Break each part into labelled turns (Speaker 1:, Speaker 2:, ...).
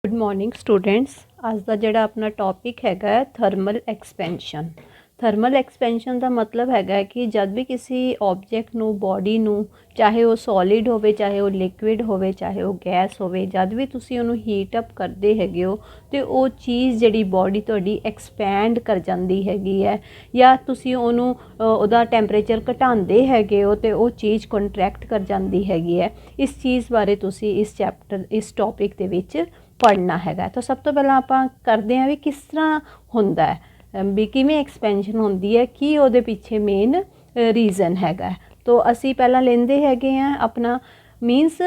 Speaker 1: Good morning students. आज का जोड़ा अपना टॉपिक है थर्मल एक्सपेंशन। थर्मल एक्सपेंशन का मतलब है कि जब भी किसी ऑब्जेक्ट नू बॉडी नू चाहे वो सॉलिड होवे चाहे वो लिक्विड होवे चाहे वो गैस होवे जब भी तुसी उन्होंने हीट अप करते हैगे हो तो वो चीज़ जी बॉडी तुहाडी एक्सपैंड कर जाती हैगी है या तुसी उन्होंने उहदा टैंपरेचर घटाते हैगे हो तो वो चीज़ कंट्रैक्ट कर जाती हैगी है। इस चीज़ बारे तुसी इस चैप्टर इस टॉपिक दे विच पढ़ना हैगा। तो सब तो पहला आपां करते हैं भी किस तरह हुंदा है भी किवें एक्सपेंशन होंदी है कि उहदे पीछे मेन रीज़न हैगा। तो असी पहला लेंदे हैगे हैं अपना means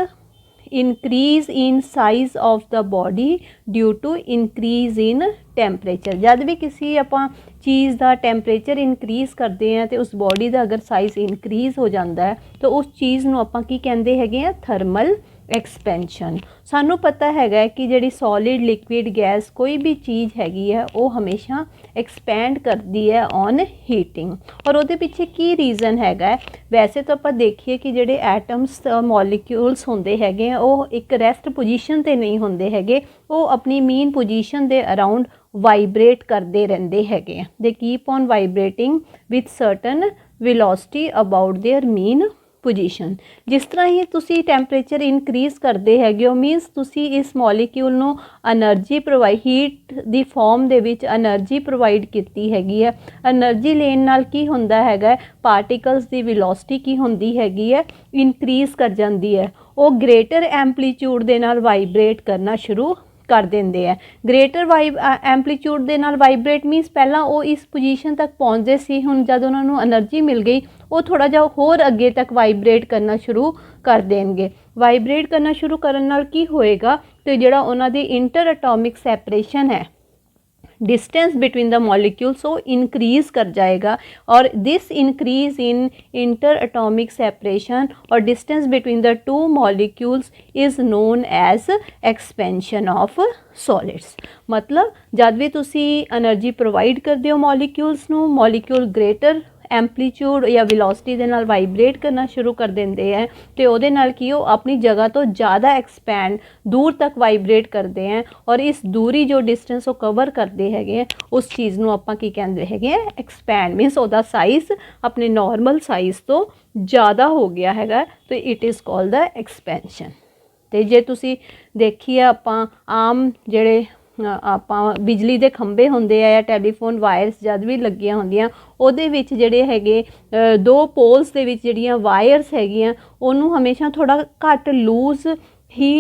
Speaker 1: increase in size of the body due to increase in temperature. जब भी किसी आपां चीज़ का टैंपरेचर इनक्रीज़ करते हैं तो उस बॉडी का अगर साइज़ इनक्रीज़ हो जाता है तो उस चीज़ नूं आपां की कहंदे हैगे हैं थर्मल एक्सपेंशन। सानू पता है कि जी सॉलिड लिक्विड गैस कोई भी चीज़ हैगी है वो हमेशा एक्सपैंड करती है ऑन हीटिंग। और वो पीछे की रीज़न हैगा वैसे तो आप देखिए कि जोड़े एटम्स मॉलिक्यूल्स होंदे हैगे हैं वो एक रैस्ट पोजीशन ते नहीं होंदे हैगे, वो अपनी मेन पोजीशन दे अराउंड वाइब्रेट करते रहंदे हैगे हैं। They keep on vibrating with certain velocity about their main position. जिस तरह ही तुसी टैंपरेचर इनक्रीज़ करते हैगे हो मीनस तुसी इस मॉलिक्यूल नू energy provide heat the form they which energy provide कीती हैगी है। एनर्जी लेन नाल की हुंदा हैगा पार्टिकल्स दी वेलोसिटी की हुंदी हैगी है इनक्रीज़ कर जाती है। वो ग्रेटर एंपलीट्यूड दे नाल वाइब्रेट करना शुरू कर देंगे है। ग्रेटर एंपलीट्यूड दे नाल वाइब्रेट मीनस पहला वो इस पोजीशन तक पहुँचते सी हुण जद उन्होंने एनर्जी मिल गई वो थोड़ा जा होर अगे तक वाइब्रेट करना शुरू कर देंगे। वाइब्रेट करना शुरू करने नाल की होएगा तो जिहड़ा उन्हां दी इंटर एटॉमिक सैपरेशन है डिस्टेंस बिटवीन द मॉलिक्यूल्स वो इंक्रीज़ कर जाएगा और this increase in inter atomic separation और distance between the two molecules is known as expansion of solids. मतलब जब भी तुसी एनर्जी प्रोवाइड करते हो मॉलिक्यूल्स नू मॉलिक्यूल ग्रेटर एंपलीट्यूड या वेलोसिटी दे नाल वाइब्रेट करना शुरू कर देंगे हैं तो उहदे नाल की वो अपनी जगह तो ज़्यादा एक्सपैंड दूर तक वाइब्रेट करते हैं और इस दूरी जो डिस्टेंस वो कवर करते हैं उस चीज़ नूं आपां की कहंदे हैगे एक्सपैंड मीनस उहदा साइज़ अपने नॉर्मल साइज़ तो ज़्यादा हो गया हैगा तो it is called the expansion. तो जे तुसी देखिए आपां आम जिहड़े ਆਪਾਂ बिजली के खंबे होंदे आ या टैलीफोन वायरस जद भी लगियां होंदियां ਉਹਦੇ ਵਿੱਚ ਜਿਹੜੇ ਹੈਗੇ दो पोल्स ਦੇ ਵਿੱਚ ਜਿਹੜੀਆਂ वायरस हैगियां ਉਹਨੂੰ हमेशा थोड़ा घट लूज ही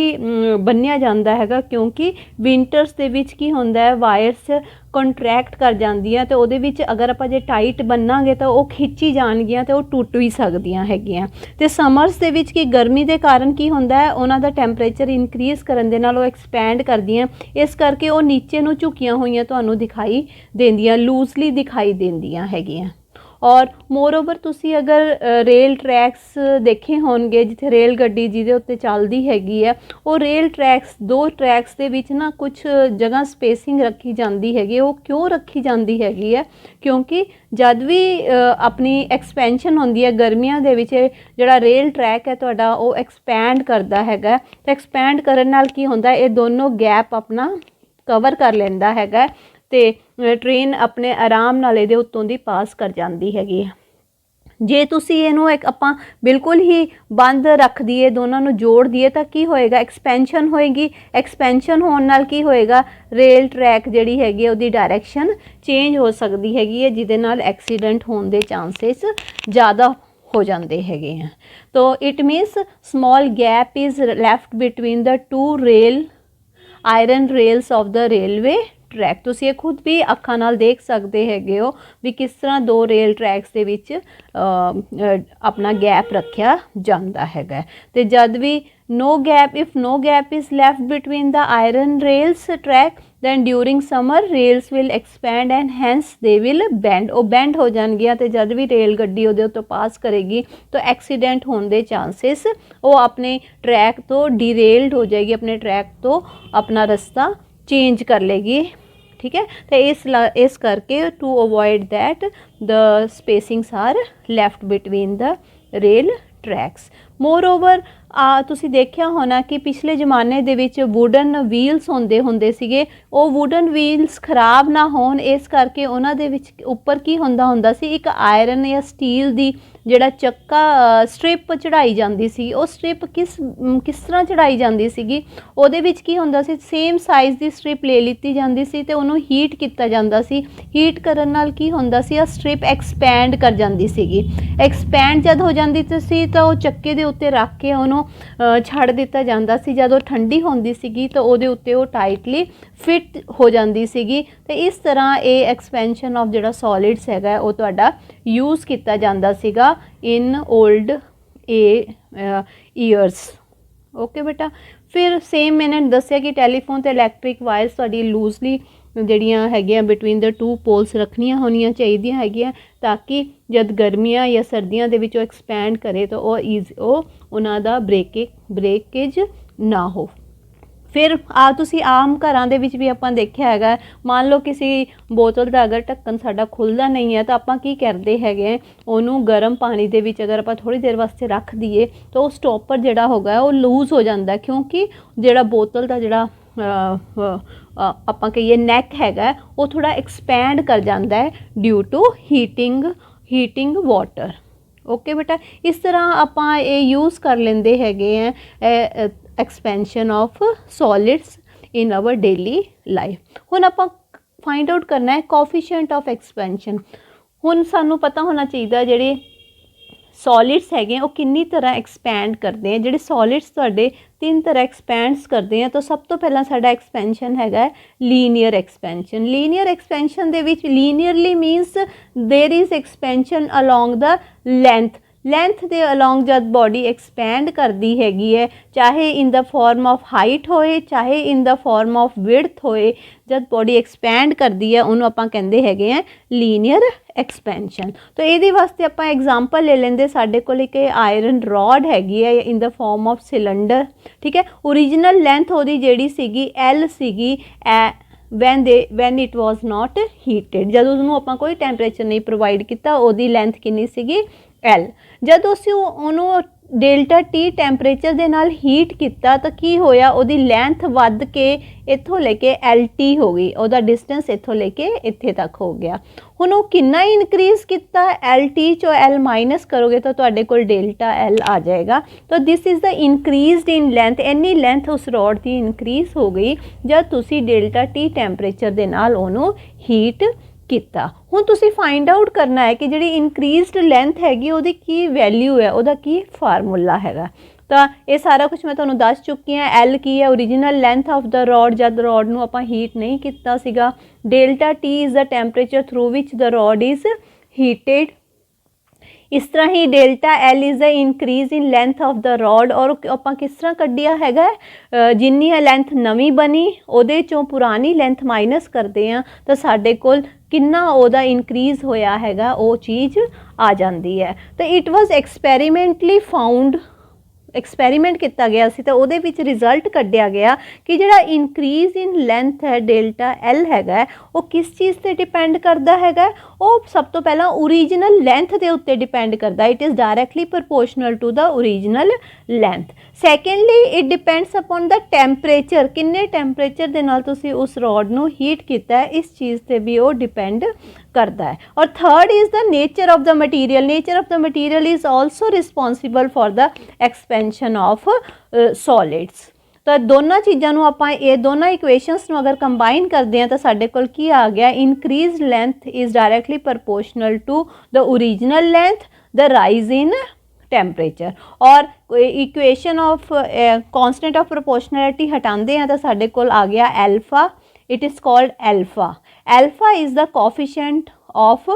Speaker 1: बन्निया जाता हैगा क्योंकि विंटर्स ਦੇ ਵਿੱਚ ਕੀ ਹੁੰਦਾ है वायरस कंट्रैक्ट कर जांदियां तो ਉਹਦੇ ਵਿੱਚ अगर ਆਪਾਂ ਜੇ टाइट बन्नांगे तो वो खिंची जाणगियां तो वो टुट भी सकदियां हैगियां। ते समर्स ਦੇ ਵਿੱਚ की गर्मी के कारण की ਹੁੰਦਾ है ਉਹਨਾਂ ਦਾ टैंपरेचर इनक्रीज़ ਕਰਨ ਦੇ ਨਾਲ ਉਹ एक्सपैंड करदियां इस करके वो नीचे ਨੂੰ ਝੁਕੀਆਂ ਹੋਈਆਂ ਤੁਹਾਨੂੰ दिखाई देंदियां लूजली दिखाई देंदियां हैगियां। और मोर ओवर तुसी अगर रेल ट्रैक्स देखे होंगे जिथे रेल गड्डी जिहदे उत्ते चलदी हैगी है वो रेल ट्रैक्स दो ट्रैक्स दे विच ना कुछ जगह स्पेसिंग रखी जाती हैगी। वो क्यों रखी जाती हैगी है क्योंकि जद भी अपनी एक्सपेंशन होंदी है गर्मियां दे विच जिहड़ा रेल ट्रैक है तुहाडा वो एक्सपैंड करदा हैगा तो एक्सपैंड करन नाल की हुंदा ये दोनों गैप अपना कवर कर लैंदा हैगा तो ट्रेन अपने आराम नाल इहदे उत्तों दी पास कर जाती हैगी। जे तुसी इहनूं एक आपां बिल्कुल ही बंद रख दिए दोनों नूं जोड़ दिए तो की होएगा एक्सपेंशन होएगी। एक्सपेंशन होने नाल की होएगा रेल ट्रैक जिहड़ी हैगी उहदी डायरैक्शन चेंज हो सकती हैगी है जिहदे नाल एक्सीडेंट होने के चांसेस ज़्यादा हो जाते हैगे हैं। तो it मीनस small gap is left between the to rail iron rails of the railway track. तुसी ये खुद भी अखां नाल देख सकते हैगे हो भी किस तरह दो रेल ट्रैक्स दे विच अपना गैप रखा जाता हैगा। तो जद भी no gap if no gap is left between the iron rails track then during summer rails will expand and hence they will bend वो बैंड हो जाएगियां तो जद भी रेल गड्डी उहदे उत्तों पास करेगी तो एक्सीडेंट होने के चांसेस वो अपने ट्रैक तो डिरेल्ड हो जाएगी अपने ट्रैक तो अपना रास्ता चेंज कर लेगी। ठीक है तो इस करके to avoid that the spacings are left between the rail tracks. Moreover ਤੁਸੀਂ ਦੇਖਿਆ ਹੋਣਾ ਕਿ ਪਿਛਲੇ ਜ਼ਮਾਨੇ ਦੇ ਵਿੱਚ ਵੁਡਨ ਵੀਲਸ ਹੁੰਦੇ ਸੀਗੇ। ਉਹ ਵੁਡਨ ਵੀਲਸ ਖਰਾਬ ਨਾ ਹੋਣ ਇਸ ਕਰਕੇ ਉਹਨਾਂ ਦੇ ਵਿੱਚ ਉੱਪਰ ਕੀ ਹੁੰਦਾ ਸੀ, ਇੱਕ ਆਇਰਨ ਜਾਂ ਸਟੀਲ ਦੀ ਜਿਹੜਾ ਚੱਕਾ ਸਟ੍ਰਿਪ ਚੜਾਈ ਜਾਂਦੀ ਸੀ। ਉਹ ਸਟ੍ਰਿਪ ਕਿਸ ਤਰ੍ਹਾਂ ਚੜਾਈ ਜਾਂਦੀ ਸੀਗੀ, ਉਹਦੇ ਵਿੱਚ ਕੀ ਹੁੰਦਾ ਸੀ, ਸੇਮ ਸਾਈਜ਼ ਦੀ ਸਟ੍ਰਿਪ ਲੈ ਲਿੱਤੀ ਜਾਂਦੀ ਸੀ ਤੇ ਉਹਨੂੰ ਹੀਟ ਕੀਤਾ ਜਾਂਦਾ ਸੀ। ਹੀਟ ਕਰਨ ਨਾਲ ਕੀ ਹੁੰਦਾ ਸੀ, ਆ ਸਟ੍ਰਿਪ ਐਕਸਪੈਂਡ ਕਰ ਜਾਂਦੀ ਸੀਗੀ। ਐਕਸਪੈਂਡ ਜਦ ਹੋ ਜਾਂਦੀ ਸੀ ਤਾਂ ਉਹ ਚੱਕੇ ਦੇ ਉੱਤੇ ਰੱਖ ਕੇ ਉਹਨੂੰ ਛੱਡ ਦਿੱਤਾ ਜਾਂਦਾ ਸੀ। ਜਦੋਂ ਠੰਡੀ ਹੁੰਦੀ ਸੀਗੀ ਤਾਂ ਉਹਦੇ ਉੱਤੇ ਉਹ ਟਾਈਟਲੀ ਫਿਟ ਹੋ ਜਾਂਦੀ ਸੀਗੀ। ਤੇ ਇਸ ਤਰ੍ਹਾਂ ਇਹ ਐਕਸਪੈਂਸ਼ਨ ਆਫ ਜਿਹੜਾ ਸੋਲਿਡਸ ਹੈਗਾ ਉਹ ਤੁਹਾਡਾ ਯੂਜ਼ ਕੀਤਾ ਜਾਂਦਾ ਸੀਗਾ ਇਨ ਓਲਡ ਈਅਰਸ। ਓਕੇ ਬੇਟਾ। ਫਿਰ ਸੇਮ ਮੈंने ਦੱਸਿਆ ਕਿ ਟੈਲੀਫੋਨ ਤੇ ਇਲੈਕਟ੍ਰਿਕ ਵਾਇਰਸ ਤੁਹਾਡੀ ਲੂਜ਼ਲੀ ਜਿਹੜੀਆਂ ਹੈਗੀਆਂ ਬਿਟਵੀਨ ਦ ਟੂ ਪੋਲਸ ਰੱਖਣੀਆਂ ਹੋਣੀਆਂ ਚਾਹੀਦੀਆਂ ਹੈਗੀਆਂ, ਤਾਂ ਕਿ ਜਦ ਗਰਮੀਆਂ ਜਾਂ ਸਰਦੀਆਂ ਦੇ ਵਿੱਚ ਉਹ ਐਕਸਪੈਂਡ ਕਰੇ ਤਾਂ ਉਹ ਉਹਨਾਂ ਦਾ ਬ੍ਰੇਕੇਜ ਨਾ ਹੋ। ਫਿਰ ਤੁਸੀਂ ਆਮ ਘਰਾਂ ਦੇ ਵਿੱਚ ਵੀ ਆਪਾਂ ਦੇਖਿਆ ਹੈਗਾ, ਮੰਨ ਲਓ ਕਿਸੇ ਬੋਤਲ ਦਾ ਅਗਰ ਢੱਕਣ ਸਾਡਾ ਖੁੱਲ੍ਹਦਾ ਨਹੀਂ ਹੈ ਤਾਂ ਆਪਾਂ ਕੀ ਕਰਦੇ ਹੈਗੇ, ਉਹਨੂੰ ਗਰਮ ਪਾਣੀ ਦੇ ਵਿੱਚ ਅਗਰ ਆਪਾਂ ਥੋੜ੍ਹੀ ਦੇਰ ਵਾਸਤੇ ਰੱਖ ਦਈਏ ਤਾਂ ਉਹ ਸਟੋਪਰ ਜਿਹੜਾ ਹੋਗਾ ਉਹ ਲੂਜ਼ ਹੋ ਜਾਂਦਾ, ਕਿਉਂਕਿ ਜਿਹੜਾ ਬੋਤਲ ਦਾ ਜਿਹੜਾ ਆਪਾਂ ਕਹੀਏ ਨੈਕ ਹੈਗਾ ਉਹ ਥੋੜ੍ਹਾ ਐਕਸਪੈਂਡ ਕਰ ਜਾਂਦਾ ਹੈ due to heating water. Okay ਬੇਟਾ। ਇਸ ਤਰ੍ਹਾਂ ਆਪਾਂ ਇਹ ਯੂਜ਼ ਕਰ ਲੈਂਦੇ ਹੈਗੇ ਹੈ expansion of solids in our daily life. ਹੁਣ ਆਪਾਂ ਫਾਈਂਡ ਆਊਟ ਕਰਨਾ ਹੈ ਕੋਐਫੀਸ਼ੀਐਂਟ ਆਫ ਐਕਸਪੈਂਸ਼ਨ। ਹੁਣ ਸਾਨੂੰ ਪਤਾ ਹੋਣਾ ਚਾਹੀਦਾ ਜਿਹੜੇ ਸੋਲਿਡਸ ਹੈਗੇ ਉਹ ਕਿੰਨੀ ਤਰ੍ਹਾਂ ਐਕਸਪੈਂਡ ਕਰਦੇ ਆ। ਜਿਹੜੇ ਸੋਲਿਡਸ ਤੁਹਾਡੇ 3 ਤਰ੍ਹਾਂ ਐਕਸਪੈਂਡਸ ਕਰਦੇ ਆ। ਤਾਂ ਸਭ ਤੋਂ ਪਹਿਲਾਂ ਸਾਡਾ ਐਕਸਪੈਂਸ਼ਨ ਹੈਗਾ ਲੀਨੀਅਰ ਐਕਸਪੈਂਸ਼ਨ। ਲੀਨੀਅਰ ਐਕਸਪੈਂਸ਼ਨ ਦੇ ਵਿੱਚ linearly means there is expansion along the length ਦੇ ਅਲੋਂਗ ਜਦ ਬੋਡੀ ਐਕਸਪੈਂਡ ਕਰਦੀ ਹੈਗੀ ਹੈ, ਚਾਹੇ in the form of height ਹੋਏ ਚਾਹੇ in the form of width ਹੋਏ, ਜਦ ਬੋਡੀ ਐਕਸਪੈਂਡ ਕਰਦੀ ਹੈ ਉਹਨੂੰ ਆਪਾਂ ਕਹਿੰਦੇ ਹੈਗੇ ਆ ਲੀਨੀਅਰ ਐਕਸਪੈਂਸ਼ਨ। ਤਾਂ ਇਹਦੇ ਵਾਸਤੇ ਆਪਾਂ ਐਗਜ਼ਾਮਪਲ ਲੈ ਲੈਂਦੇ, ਸਾਡੇ ਕੋਲ ਇੱਕ ਆਇਰਨ ਰੋਡ ਹੈਗੀ ਹੈ ਇਨ ਦਾ ਫਾਰਮ ਆਫ ਸਿਲੰਡਰ। ਠੀਕ ਹੈ। ਓਰੀਜਨਲ ਲੈਂਥ ਉਹਦੀ ਜਿਹੜੀ ਸੀਗੀ L ਸੀਗੀ when it was not heated, ਜਦੋਂ ਉਹਨੂੰ ਆਪਾਂ ਕੋਈ ਟੈਂਪਰੇਚਰ ਨਹੀਂ ਪ੍ਰੋਵਾਈਡ ਕੀਤਾ ਉਹਦੀ ਲੈਂਥ ਕਿੰਨੀ ਸੀਗੀ L। ਜਦੋਂ ਅਸੀਂ ਉਹਨੂੰ ਡੈਲਟਾ ਟੀ ਟੈਂਪਰੇਚਰ ਦੇ ਨਾਲ ਹੀਟ ਕੀਤਾ ਤਾਂ ਕੀ ਹੋਇਆ, ਉਹਦੀ ਲੈਂਥ ਵੱਧ ਕੇ ਇੱਥੋਂ ਲੈ ਕੇ LT ਹੋ ਗਈ, ਉਹਦਾ ਡਿਸਟੈਂਸ ਇੱਥੋਂ ਲੈ ਕੇ ਇੱਥੇ ਤੱਕ ਹੋ ਗਿਆ। ਹੁਣ ਉਹ ਕਿੰਨਾ ਇਨਕਰੀਜ਼ ਕੀਤਾ, LT ਚੋਂ L ਮਾਈਨਸ ਕਰੋਗੇ ਤਾਂ ਤੁਹਾਡੇ ਕੋਲ ਡੈਲਟਾ L ਆ ਜਾਏਗਾ। ਤਾਂ this is the increased in length. ਇੰਨੀ ਲੈਂਥ ਉਸ ਰੋਡ ਦੀ ਇਨਕਰੀਜ਼ ਹੋ ਗਈ ਜਦ ਤੁਸੀਂ ਡੈਲਟਾ ਟੀ ਟੈਂਪਰੇਚਰ ਦੇ ਨਾਲ ਉਹਨੂੰ ਹੀਟ ਕੀਤਾ। ਹੁਣ ਤੁਸੀਂ ਫਾਈਂਡ ਆਊਟ ਕਰਨਾ ਹੈ ਕਿ ਜਿਹੜੀ ਇਨਕਰੀਜ਼ਡ ਲੈਂਥ ਹੈਗੀ ਉਹਦੀ ਕੀ ਵੈਲਿਊ ਹੈ, ਉਹਦਾ ਕੀ ਫਾਰਮੂਲਾ ਹੈਗਾ। ਤਾਂ ਇਹ ਸਾਰਾ ਕੁਝ ਮੈਂ ਤੁਹਾਨੂੰ ਦੱਸ ਚੁੱਕੀ ਹਾਂ। L ਕੀ ਹੈ, original length of the rod ਜਦ ਰੋਡ ਨੂੰ ਆਪਾਂ ਹੀਟ ਨਹੀਂ ਕੀਤਾ ਸੀਗਾ। Delta T is the temperature through which the rod is heated. ਇਸ ਤਰ੍ਹਾਂ ਹੀ delta L is the increase in length of the rod. ਔਰ ਆਪਾਂ ਕਿਸ ਤਰ੍ਹਾਂ ਕੱਢਿਆ ਹੈਗਾ, ਜਿੰਨੀ ਲੈਂਥ ਨਵੀਂ ਬਣੀ ਉਹਦੇ ਚੋਂ ਪੁਰਾਣੀ ਲੈਂਥ ਮਾਈਨਸ ਕਰਦੇ ਹਾਂ ਤਾਂ ਸਾਡੇ ਕੋਲ ਕਿੰਨਾ ਉਹਦਾ ਇਨਕਰੀਜ਼ ਹੋਇਆ ਹੈਗਾ ਉਹ ਚੀਜ਼ ਆ ਜਾਂਦੀ ਹੈ। ਤਾਂ ਇਟ ਵਾਜ਼ ਐਕਸਪੈਰੀਮੈਂਟਲੀ ਫਾਊਂਡ, ਐਕਸਪੈਰੀਮੈਂਟ ਕੀਤਾ ਗਿਆ ਸੀ ਤਾਂ ਉਹਦੇ ਵਿੱਚ ਰਿਜ਼ਲਟ ਕੱਢਿਆ ਗਿਆ ਕਿ ਜਿਹੜਾ ਇਨਕਰੀਜ਼ ਇਨ ਲੈਂਥ ਹੈ ਡੈਲਟਾ L ਹੈਗਾ ਉਹ ਕਿਸ ਚੀਜ਼ 'ਤੇ ਡਿਪੈਂਡ ਕਰਦਾ ਹੈਗਾ। ਉਹ ਸਭ ਤੋਂ ਪਹਿਲਾਂ ਓਰੀਜਨਲ ਲੈਂਥ ਦੇ ਉੱਤੇ ਡਿਪੈਂਡ ਕਰਦਾ। It is directly proportional to the original length. Secondly it depends upon the temperature, ਕਿੰਨੇ ਟੈਂਪਰੇਚਰ ਦੇ ਨਾਲ ਤੁਸੀਂ ਉਸ ਰੋਡ ਨੂੰ ਹੀਟ ਕੀਤਾ ਹੈ, ਇਸ ਚੀਜ਼ 'ਤੇ ਵੀ ਉਹ ਡਿਪੈਂਡ ਕਰਦਾ ਹੈ। ਔਰ third is the nature of the material. Nature of the material is also responsible for the expansion of solids. ਤਾਂ ਦੋਨਾਂ ਚੀਜ਼ਾਂ ਨੂੰ ਆਪਾਂ ਇਹ ਦੋਨਾਂ ਇਕੁਏਸ਼ਨਸ ਨੂੰ ਅਗਰ ਕੰਬਾਈਨ ਕਰਦੇ ਹਾਂ ਤਾਂ ਸਾਡੇ ਕੋਲ ਕੀ ਆ ਗਿਆ, increased length is directly proportional to the original length, the rise in temperature. ਔਰ equation of constant of proportionality ਹਟਾਉਂਦੇ ਹਾਂ ਤਾਂ ਸਾਡੇ ਕੋਲ ਆ ਗਿਆ alpha. it is called alpha. Alpha is the coefficient of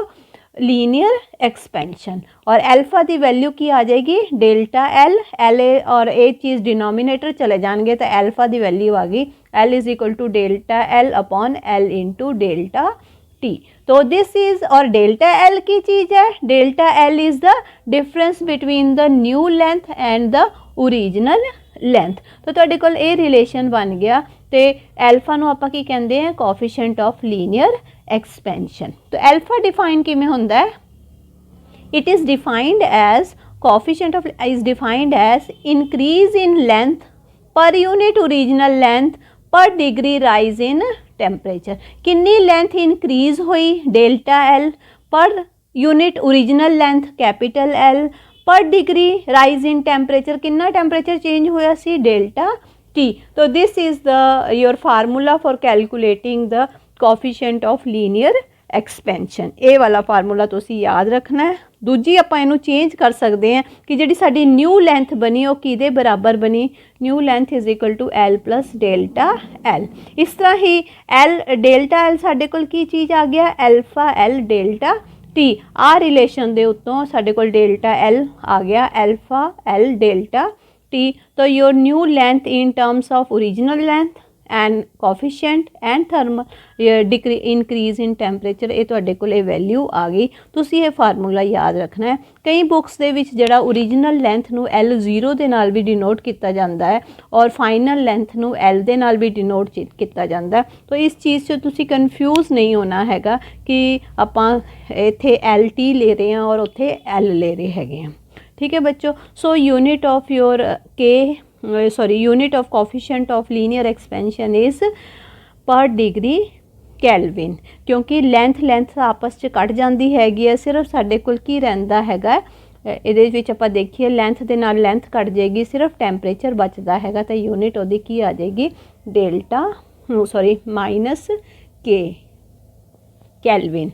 Speaker 1: linear expansion और alpha की वैल्यू की आ जाएगी डेल्टा L। L और ए चीज़ डिनोमिनेटर चले जाएंगे तो alpha की वैल्यू आ गई L is equal to delta L upon L into delta T। तो दिस इज और डेल्टा L की चीज़ है, delta L is the difference between the new length and the original length. ਤਾਂ ਤੁਹਾਡੇ ਕੋਲ ਇਹ ਰਿਲੇਸ਼ਨ ਬਣ ਗਿਆ। ਤੇ ਐਲਫਾ ਨੂੰ ਆਪਾਂ ਕੀ ਕਹਿੰਦੇ ਆ, ਕੋਐਫੀਸ਼ੀਐਂਟ ਆਫ ਲੀਨੀਅਰ ਐਕਸਪੈਂਸ਼ਨ। ਤਾਂ ਐਲਫਾ ਡਿਫਾਈਨ ਕਿਵੇਂ ਹੁੰਦਾ ਹੈ, it is defined as coefficient of is defined as increase in length per unit original length per degree rise in temperature. किन्नी length increase हुई delta L per unit original length capital L per degree rise in temperature किन्ना temperature change होया सी delta T. तो this is the your formula for calculating the coefficient of linear expansion. ਇਹ ਵਾਲਾ formula ਤੁਸੀਂ ਯਾਦ ਰੱਖਣਾ ਹੈ। ਦੂਜੀ ਆਪਾਂ ਇਹਨੂੰ ਚੇਂਜ ਕਰ ਸਕਦੇ ਹਾਂ ਕਿ ਜਿਹੜੀ ਸਾਡੀ ਨਿਊ ਲੈਂਥ ਬਣੀ ਉਹ ਕਿਹਦੇ ਬਰਾਬਰ ਬਣੀ, new length is equal to L plus delta L। ਇਸ ਤਰ੍ਹਾਂ ਹੀ L ਡੈਲਟਾ L ਸਾਡੇ ਕੋਲ ਕੀ ਚੀਜ਼ ਆ ਗਿਆ, ਐਲਫਾ L ਡੈਲਟਾ T। ਆ ਰਿਲੇਸ਼ਨ ਦੇ ਉੱਤੋਂ ਸਾਡੇ ਕੋਲ ਡੈਲਟਾ L ਆ ਗਿਆ ਐਲਫਾ L ਡੈਲਟਾ T। तो your new length in terms of original length and coefficient and thermal increase in temperature ਇਹ ਤੁਹਾਡੇ ਕੋਲ ਇਹ ਵੈਲਿਊ ਆ ਗਈ। ਤੁਸੀਂ ਇਹ ਫਾਰਮੂਲਾ ਯਾਦ ਰੱਖਣਾ ਹੈ। ਕਈ ਬੁੱਕਸ ਦੇ ਵਿੱਚ ਜਿਹੜਾ ਓਰੀਜਨਲ ਲੈਂਥ ਨੂੰ L0 ਦੇ ਨਾਲ ਵੀ ਡਿਨੋਟ ਕੀਤਾ ਜਾਂਦਾ ਹੈ ਔਰ ਫਾਈਨਲ ਲੈਂਥ ਨੂੰ L ਦੇ ਨਾਲ ਵੀ ਡਿਨੋਟ ਕੀਤਾ ਜਾਂਦਾ। ਤਾਂ ਇਸ ਚੀਜ਼ 'ਚ ਤੁਸੀਂ ਕਨਫਿਊਜ਼ ਨਹੀਂ ਹੋਣਾ ਹੈਗਾ ਕਿ ਆਪਾਂ ਇੱਥੇ LT ਲੈ ਰਹੇ ਹਾਂ ਔਰ ਉੱਥੇ L ਲੈ ਰਹੇ ਹੈਗੇ ਹਾਂ। ठीक है बच्चों। So unit of your unit of coefficient of linear expansion is पर डिग्री कैलविन। क्योंकि लेंथ आपस च कट जाती हैगी है, सिर्फ साडे कोल की रहिंदा हैगा ਇਹਦੇ ਵਿੱਚ ਆਪਾਂ ਦੇਖੀਏ ਲੈਂਥ ਦੇ ਨਾਲ ਲੈਂਥ ਕੱਟ ਜਾਏਗੀ, ਸਿਰਫ ਟੈਂਪਰੇਚਰ ਬਚਦਾ ਹੈਗਾ ਤਾਂ ਯੂਨਿਟ ਉਹਦੀ ਕੀ ਆ ਜਾਏਗੀ ਡੈਲਟਾ ਮਾਈਨਸ ਕੇ ਕੈਲविन।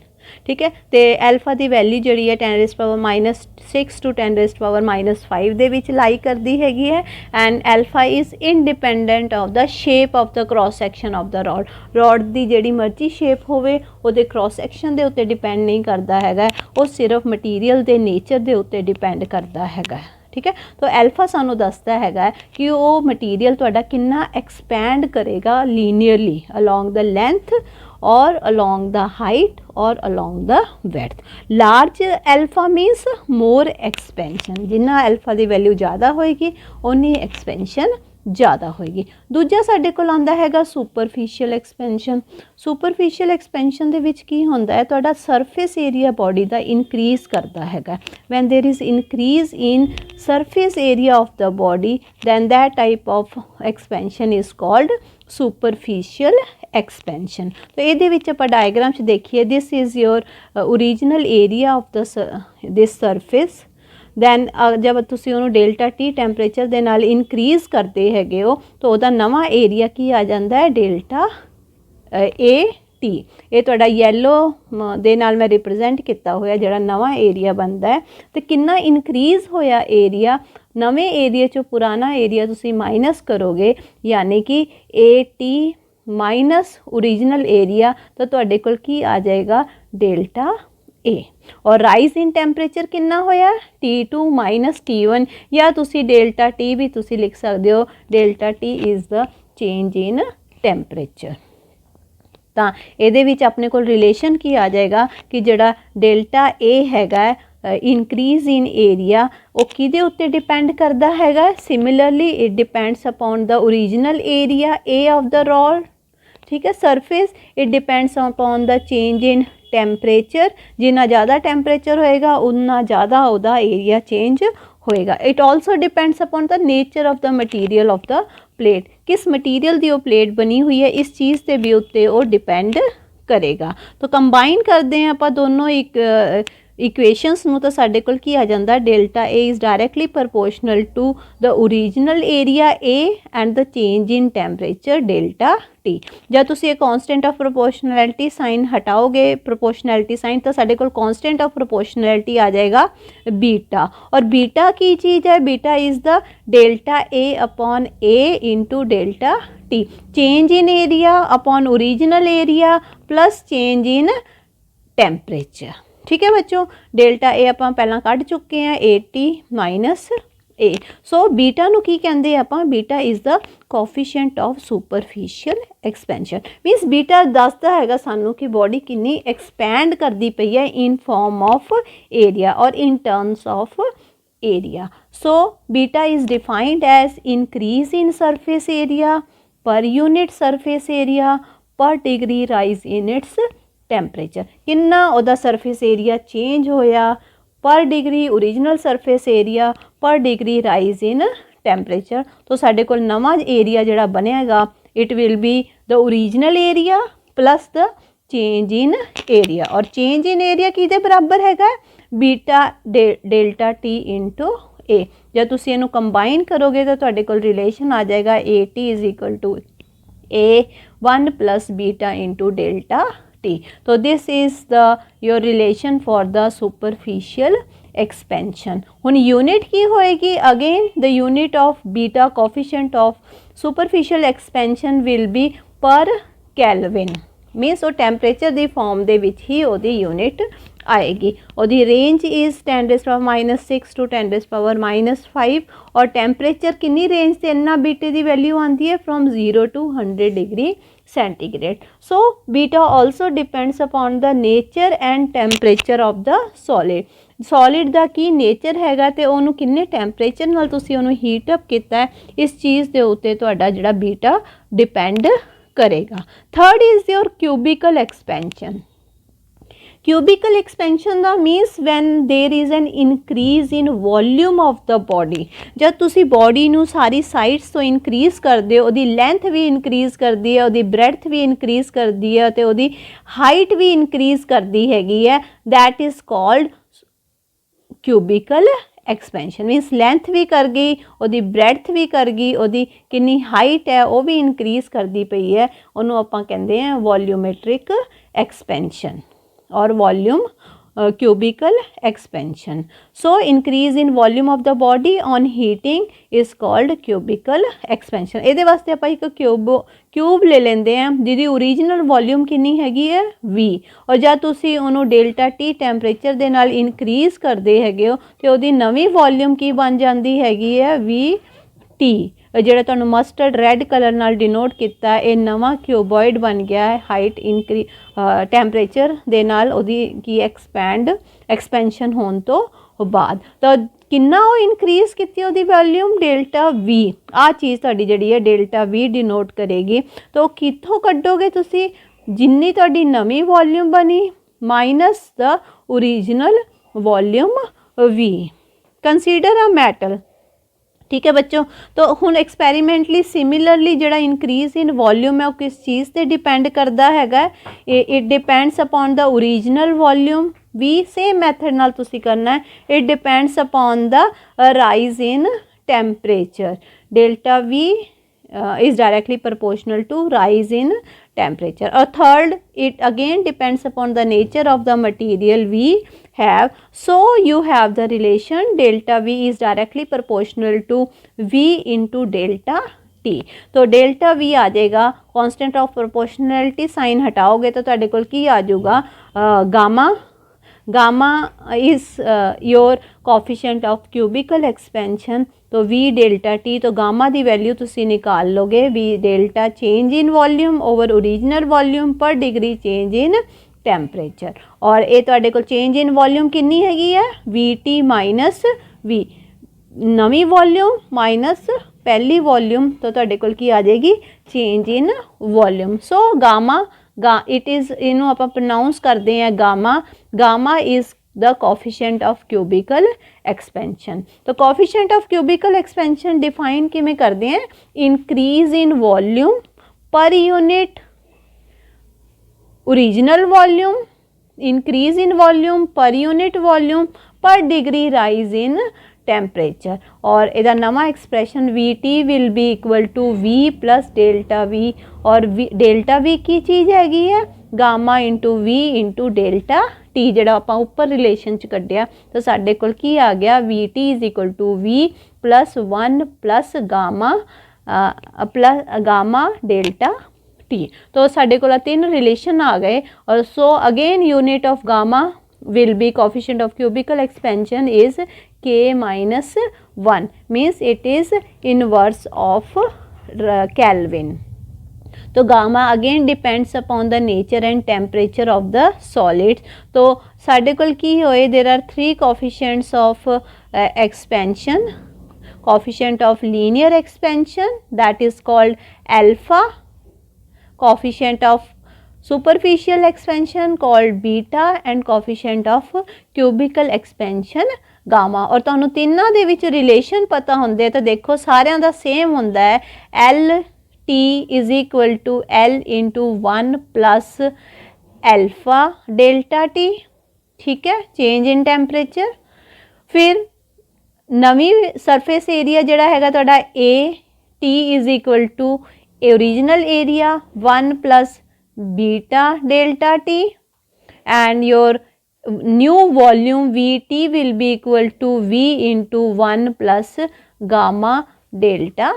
Speaker 1: ठीक है। तो एल्फा की वैल्यू जी है 10⁻⁻6 to 10⁻⁻5 ਦੇ ਵਿੱਚ लाई करती हैगी है। And alpha is independent of the shape of the cross section of the rod की जिहड़ी मर्जी शेप होवे ਉਹਦੇ क्रॉस सैक्शन के उत्ते डिपेंड नहीं करता हैगा, वो सिर्फ मटीरियल के नेचर के उत्ते डिपेंड करता हैगा। ठीक है। तो एल्फा सानू दसदा हैगा कि वो मटीरियल तुहाडा कितना एक्सपैंड करेगा लीनियरली अलोंग द लेंथ और अलोंग द हाइट और along the width. Large alpha मीनस more expansion, Jinnah alpha की वैल्यू ज़्यादा होएगी उन्नी एक्सपेंशन ज़्यादा होएगी। दूजा साडे कोल आंदा हैगा superficial expansion. Superficial expansion they which की होंदा है, तुहाडा सरफेस एरिया बॉडी का इनक्रीज़ करता हैगा। When there is increase in surface area of the body then that type of expansion is called superficial expansion. तो ये आप डायग्राम च देखिए, this is your original area of the this surface. Then जब तुसी उन्होंने डेल्टा T टैंपरेचर के नाल इनक्रीज़ करते हैगे हो तो वह नवा एरिया की आ जाता है डेल्टा AT। ये तुहाडा येलो दे नाल मैं रिप्रजेंट किया होया जिहड़ा नवा एरिया बनता है। तो कितना इनक्रीज़ होया एरिया, नवे एरिया चो पुराना एरिया तुसी माइनस करोगे यानी कि AT माइनस ओरिजिनल एरिया, तो तुहाडे कोल की आ जाएगा डेल्टा A। और राइज इन टैंपरेचर कितना होया T2 माइनस T1, या तुसी डेल्टा T भी तुसी लिख सकते हो, delta T is the change in temperature. तो ये अपने को रिलेशन की आ जाएगा कि जड़ा डेल्टा A हैगा इनक्रीज़ इन एरिया वो किदे उत्ते डिपेंड करता हैगा। Similarly it depends upon the original area A of the rod. ठीक है। Surface it depends upon the change in temperature, जिन्ना ज़्यादा टैंपरेचर होएगा उन्ना ज़्यादा उदा एरिया चेंज होएगा। It also depends upon the nature of the material of the plate, किस मटीरियल की वो प्लेट बनी हुई है इस चीज़ के भी उत्ते वो डिपेंड करेगा। तो कंबाइन करते हैं आप दोनों एक इक्वेशनस नूं तो साडे कोल की आ जाता delta A is directly proportional to the original area A and the change in temperature delta T। जब तुसी एक कॉन्स्टेंट ऑफ प्रोपोर्शनैलिटी साइन हटाओगे प्रोपोर्शनैलिटी साइन तो साडे कोल कॉन्स्टेंट ऑफ प्रोपोर्शनैलिटी आ जाएगा बीटा। और बीटा की चीज़ है, beta is the delta A upon A into delta T। Change in area upon original area plus change in temperature. ठीक है बच्चों। डेल्टा A आप पहला कढ़ चुके हैं AT minus A। So beta नू की कहते आप, beta is the coefficient of superficial expansion. मीनस beta दसदा हैगा सानू कि बॉडी कितनी एक्सपैंड करती पई है इन फॉर्म ऑफ एरिया और in terms of area. So beta is defined as increase in surface area per unit surface area per degree rise in its temperature. कितना उहदा सरफेस एरिया चेंज होया per degree original surface area per degree rise in temperature. तो साडे कोल नवा area जिहड़ा बनेगा it will be the original area plus the change in area, और चेंज इन एरिया किहदे बराबर हैगा बीटा डेल्टा टी इंटू ए। जब तुसीं इहनूं कंबाइन करोगे तो तुहाडे कोल रिलेशन आ जाएगा A T is equal to A 1 plus beta into delta T. तो this is the your relation for the superficial expansion. हुण यूनिट की होएगी again the unit of beta coefficient of superficial expansion will be per kelvin, means वो temperature the form दे विच ही ओदी unit आएगी। ओदी range is 10⁻⁻6 to 10⁻⁻5 और temperature किन्नी range से इन्ना बीटे दी वैल्यू आती है from 0 to 100 degree centigrade. So beta also depends upon the nature and temperature of the solid दा की नेचर हैगा ते ओनू किन्ने टैंपरेचर नाल तुसीं ओनू हीट अप कीता है, इस चीज़ दे उत्ते तुहाडा जिहड़ा बीटा डिपेंड करेगा। Third is your cubical expansion. Cubical expansion दा means when there is an increase in volume of the body. जब तुसी बॉडी नू सारी साइड्स तो इनक्रीज करदे हो, ओदी लेंथ भी इनक्रीज करदी है, ओदी ब्रेडथ भी इनक्रीज करदी है, ते ओदी हाइट भी इनक्रीज करदी हैगी है, that is called cubical expansion. Means length भी कर गई, ओदी ब्रेडथ भी कर गई, ओदी कितनी हाइट है वो भी इनक्रीज करती पई है, उन्होंने आपां कहंदे हैं वॉल्यूमेट्रिक एक्सपेंशन और volume cubical expansion. So increase in volume of the body on heating is called cubical expansion. ये वास्ते आप एक क्यूब ले लेंदे हैं जिहदी ओरिजिनल वॉल्यूम कितनी हैगी है V, और जब तुसी उन्होंने डेल्टा टी टैंपरेचर दे नाल इनक्रीज करते हैगे हो तो उहदी नवी वॉल्यूम की बन जाती हैगी है VT। ਜਿਹੜਾ ਤੁਹਾਨੂੰ ਮਸਟਰਡ ਰੈੱਡ ਕਲਰ ਨਾਲ ਡਿਨੋਟ ਕੀਤਾ ਇਹ ਨਵਾਂ ਕਿਊਬॉइड ਬਣ ਗਿਆ ਹੈ ਹਾਈਟ ਟੈਂਪਰੇਚਰ ਦੇ ਨਾਲ ਉਹਦੀ ਕੀ ਐਕਸਪੈਂਸ਼ਨ ਹੋਣ ਤੋਂ ਬਾਅਦ। ਤਾਂ ਕਿੰਨਾ ਉਹ ਇਨਕਰੀਜ਼ ਕੀਤੀ ਉਹਦੀ ਵੈਲਿਊਮ ਡੈਲਟਾ V, ਆ ਚੀਜ਼ ਤੁਹਾਡੀ ਜਿਹੜੀ ਹੈ ਡੈਲਟਾ V ਡਿਨੋਟ ਕਰੇਗੀ। ਤਾਂ ਕਿੱਥੋਂ ਕੱਢੋਗੇ ਤੁਸੀਂ, ਜਿੰਨੀ ਤੁਹਾਡੀ ਨਵੀਂ ਵੋਲਿਊਮ ਬਣੀ minus the original volume V। Consider a metal, ठीक है बच्चों। तो हुण एक्सपैरीमेंटली सिमिलरली जिहड़ा इंक्रीज इन वॉल्यूम है वो किस चीज़ से डिपेंड करता हैगा, it depends upon the original volume V। Same method नाल तुसी करना है, it depends upon the rise in temperature. Delta V is directly proportional to rise in temperature. A third, it again depends upon the nature of the material we have. So you have the relation delta V is directly proportional to V into delta T. तो delta V आ जाएगा, constant of proportionality sign हटाओगे तो तुहाडे कोल की आ जाऊगा gamma. Gamma is your coefficient of cubical expansion. तो V डेल्टा T, तो गामा की वैल्यू तुसी निकाल लोगे V delta change in volume over original volume per degree change in temperature. और ये तुहाडे कोल चेंज इन वॉल्यूम कितनी हैगी है VT माइनस V, नवी वॉल्यूम माइनस पहली वॉल्यूम, तो तुहाडे कोल की आ जाएगी change in volume. So gamma it is इनू आप प्रोनाउंस करते हैं gamma. Gamma is the coefficient of cubical expansion. तो coefficient of cubical expansion define किमें करते हैं, increase in volume per unit original volume, increase in volume per unit volume per degree rise in temperature. और इहदा नवा expression VT will be equal to V plus delta V। और delta V की चीज़ हैगी है gamma into V into delta T, जिहड़ा आपां उपर रिलेशन च कड्ढिया। तो साडे कोल की आ गया VT is equal to V plus 1 plus gamma delta T। तो साडे कोल तीन रिलेशन आ गए। और so again unit of gamma will be coefficient of cubical expansion is K minus 1, means it is inverse of Kelvin. तो gamma again depends upon the nature and temperature of the solids. तो साडे कोल की होए there are 3 coefficients of expansion. Coefficient of linear expansion that is called alpha, coefficient of superficial expansion called beta and coefficient of cubical expansion gamma. और तुहानू तिन्नां दे विच relation पता हुंदे तो देखो सारियां दा सेम हुंदा है, L T is equal to L into 1 plus alpha delta T, ठीक है, चेंज इन टैंपरेचर। फिर नवी सरफेस एरिया जिहड़ा हैगा तुहाडा A T is equal to original area 1 plus beta delta T, and your new volume V T will be equal to V into 1 plus gamma delta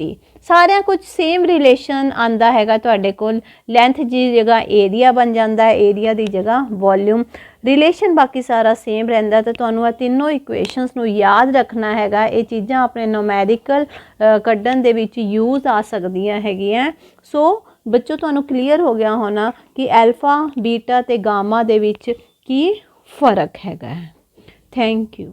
Speaker 1: T. सारिया कुछ same relation आंदा हैगा तुहाडे कोल, length की जगह एरिया बन जाता है, एरिया की जगह वॉल्यूम, रिलेशन बाकी सारा सेम रहिंदा। तो तुहानू आ तीनों इक्वेशनस नू याद रखना हैगा, ये चीज़ां अपने न्यूमेरिकल कड्ढण दे विच यूज़ आ सकदियां हैगियां। सो बच्चों तुहानू क्लीयर हो गया होना कि एल्फा बीटा ते गामा दे विच की फ़र्क हैगा। Thank you.